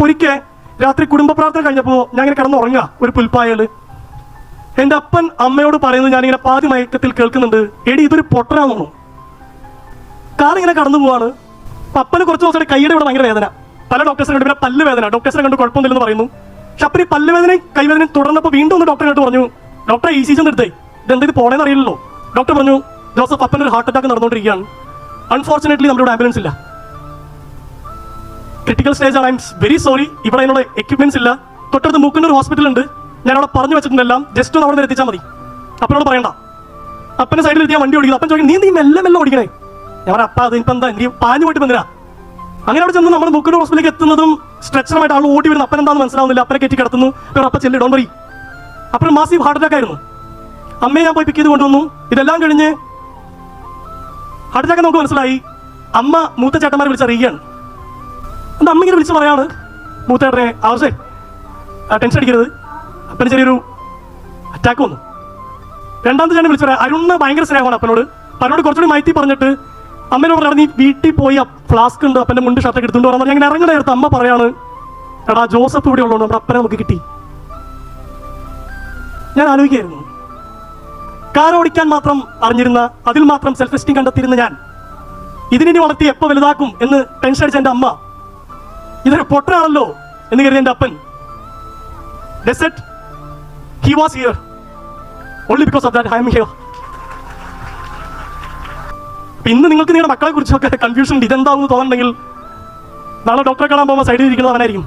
ഒരിക്കൽ രാത്രി കുടുംബ പ്രാർത്ഥന കഴിഞ്ഞപ്പോൾ ഞാൻ ഇങ്ങനെ കിടന്നുറങ്ങുക ഒരു പുൽപ്പായല്. എൻ്റെ അപ്പൻ അമ്മയോട് പറയുന്നത് ഞാനിങ്ങനെ പാതി മയക്കത്തിൽ കേൾക്കുന്നുണ്ട്, എടി ഇതൊരു പൊട്ടനാണെന്നു. കാർ ഇങ്ങനെ കടന്നു പോവാണ്. അപ്പന് കുറച്ച് ദിവസമായിട്ട് കൈയുടെ ഇവിടെ ഭയങ്കര വേദന. പല ഡോക്ടേഴ്സിനെ കണ്ടു, പിന്നെ പല്ല് വേദന. ഡോക്ടേഴ്സിനെ കണ്ട് കുഴപ്പമൊന്നുമില്ലെന്ന് പറയുന്നു. പക്ഷെ അപ്പന് പല്ല് വേദനയും കൈവേദനയും തുടർന്നപ്പോൾ വീണ്ടും ഒന്ന് ഡോക്ടറെ കണ്ടു പറഞ്ഞു, ഡോക്ടറെ ഈ സീസൺ എടുത്തേ, ഇതെന്തെങ്കിലും പോണേന്ന് അറിയില്ലല്ലോ. ഡോക്ടർ പറഞ്ഞു, ജോസഫ്, അപ്പനൊരു ഹാർട്ട് അറ്റാക്ക് നടന്നുകൊണ്ടിരിക്കുകയാണ്. അൺഫോർച്ചുനേറ്റ്ലി നമ്മുടെ ആംബുലൻസ് ഇല്ല, ക്രിട്ടിക്കൽ സ്റ്റേജ് ആണ്. ഐ എം വെരി സോറി, ഇവിടെ അതിനുള്ള എക്യുപ്മെന്റ്സ് ഇല്ല. തൊട്ടടുത്ത് മൂക്കുന്നൂർ ഹോസ്പിറ്റൽ ഉണ്ട്, ഞാൻ അവിടെ പറഞ്ഞു വെച്ചിട്ടുണ്ടെല്ലാം, ജസ്റ്റ് ഒന്ന് അവിടെ നിന്ന് എത്തിച്ചാൽ മതി. അപ്പനോട് പറയണ്ട. അപ്പൻ്റെ സൈഡിൽ എത്തിയാൽ വണ്ടി ഓടിക്കുന്നത്. അപ്പൻ ചോദിക്കും, നീ മെല്ലെ മെല്ലെ ഓടിക്കണേ. ഞാൻ പറയാം, അപ്പ അത് ഇപ്പം എന്താ, എനിക്ക് പാഞ്ഞു പോയിട്ട് വന്നില്ല. അങ്ങനെ അവിടെ ചെന്ന് നമ്മൾ മൂക്കുന്നൂർ ഹോസ്പിറ്റലിലേക്ക് എത്തുന്നതും സ്ട്രെച്ചറുമായിട്ട് ആൾ ഓടി വരുന്നു. അപ്പൻ എന്താണെന്ന് മനസ്സിലാവുന്നില്ല. അപ്പനെ കയറ്റി കിടത്തുന്നു. അപ്പ ചെല്ലി ഡോൺ വറി. അപ്പൻ മാസീവ് ഹാർട്ട് അറ്റാക്ക് ആയിരുന്നു. അമ്മയെ ഞാൻ പോയി പിക്ക് ചെയ്ത് കൊണ്ടുവന്നു. ഇതെല്ലാം കഴിഞ്ഞ് ഹാർട്ട് അറ്റാക്ക് നമുക്ക് മനസ്സിലായി. അമ്മ മൂത്ത ചേട്ടന്മാരെ വിളിച്ചറിയുകയാണ്. എന്താ അമ്മ ഇങ്ങനെ വിളിച്ച് പറയാണ്, മൂത്തേട്ടനെ ആവശ്യേ ടെൻഷൻ അടിക്കരുത്, അപ്പന് ചെറിയൊരു അറ്റാക്ക് വന്നു. രണ്ടാമത്തെ ചേട്ടൻ വിളിച്ചു പറയാം, അരുണിന് ഭയങ്കര സ്നേഹമാണ് അപ്പനോട്. അപ്പനോട് കുറച്ചുകൂടി മാറ്റി പറഞ്ഞിട്ട് അമ്മേനോട് പറഞ്ഞു, നീ വീട്ടിൽ പോയി ഫ്ലാസ്ക് ഉണ്ട്, അപ്പൻ്റെ മുണ്ട് ഷർട്ടൊക്കെ എടുത്തുകൊണ്ട് പറഞ്ഞാൽ ഞാൻ ഇറങ്ങണ നേരത്ത് അമ്മ പറയാണ്, എടാ ജോസഫ് ഇവിടെ ഉള്ളതുകൊണ്ട് നമ്മുടെ അപ്പനെ നമുക്ക് കിട്ടി. ഞാൻ ആലോചിക്കായിരുന്നു, കാർ ഓടിക്കാൻ മാത്രം അറിഞ്ഞിരുന്ന, അതിൽ മാത്രം സെൽഫ് എസ്റ്റീം കണ്ടെത്തിയിരുന്ന ഞാൻ ഇതിനെ വളർത്തി എപ്പോൾ വലുതാക്കും എന്ന് ടെൻഷൻ അടിച്ച എൻ്റെ അമ്മ ഇതൊരു പൊട്ടനാണല്ലോ എന്ന് കരുതി എൻ്റെ അപ്പൻ he was here only because of that I am here. ഇന്ന് നിങ്ങൾക്ക് നിങ്ങളുടെ മക്കളെ കുറിച്ചൊക്കെ കൺഫ്യൂഷൻ ഉണ്ട്, ഇതെന്താണെന്ന് തോന്നുന്നുണ്ടെങ്കിൽ നാളെ ഡോക്ടറെ കാണാൻ പോകുമ്പോൾ സൈഡിൽ ഇരിക്കുന്നത് അവനായിരിക്കും.